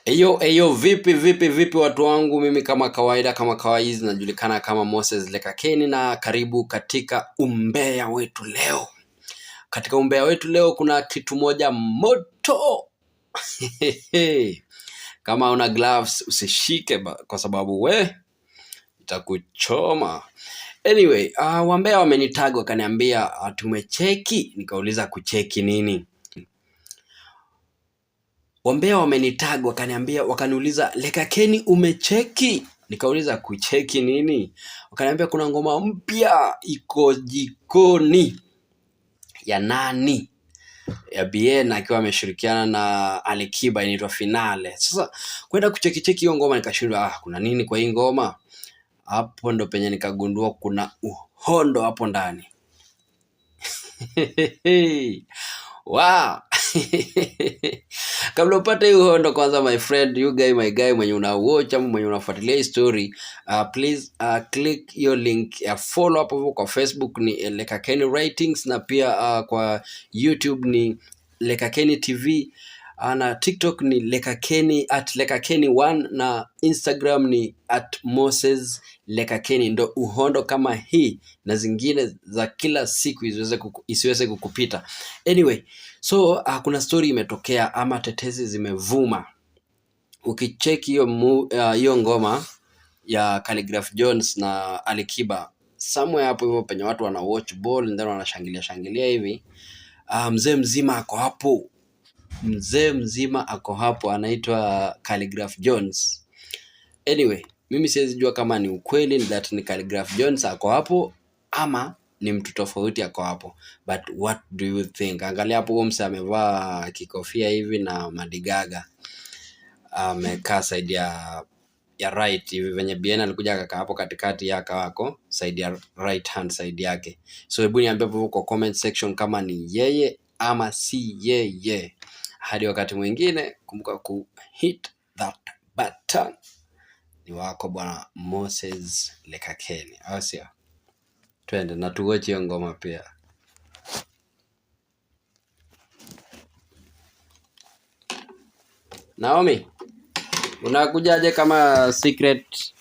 Eyo, vipi watu wangu, mimi kama kawaida najulikana kama Moses Lekakeni, na karibu katika umbea wetu leo. Katika umbea wetu leo kuna kitu moja moto. Kama una gloves usishike kwa sababu itakuchoma. Anyway, wambea wamenitag wakaniambia tumecheki, nikauliza kucheki nini? Wambea wamenitag wakaniambia, wakaniuliza Lekakeni umecheki? Nikauliza kucheki nini? Wakaniambia kuna ngoma mpya iko jikoni. Ya nani? Ya Bien akiwa ameshirikiana na Alikiba, inaitwa Finale. Sasa kwenda kucheki hiyo ngoma nikashindwa, kuna nini kwa hii ngoma? Hapo ndo penye nikagundua kuna uhondo hapo ndani. Wow. Kabla upate uhondo, kwanza my friend, my guy mwenye unawatch ama mwenye unafuatilia hii story, please click your link ya follow hapo kwa Facebook ni Lekakeni Writings, na pia kwa YouTube ni Lekakeni TV, na TikTok ni Lekakeni @Lekakeni1, na Instagram ni @Moses Lekakeni. Ndo uhondo kama hii na zingine za kila siku isiweze kukupita. Anyway, so kuna story imetokea ama tetezi zimevuma. Ukicheki hiyo ngoma ya Khaligraph Jones na Alikiba, somewhere hapo hivyo penye watu wana watch ball and then wanashangilia hivi, mzee mzima ako hapo anaitwa Khaligraph Jones. Anyway, mimi siwezi jua kama ni ukweli that ni Khaligraph Jones ako hapo ama ni mtu tofauti ako hapo, but what do you think? Angalia hapo, mse amevaa kikofia hivi na madigaga, amekaa side ya right hivi, venye Bien alikuja akakaa hapo katikati yake wako side ya right hand side yake. So hebu niambie hapo kwa comment section kama ni yeye ama si yeye. Hadi wakati mwingine, kumbuka hit that button. Ni wako bwana Moses Lekakeni, au sio? Twende na tuwatch hiyo ngoma pia. Naomi, unakujaje kama secret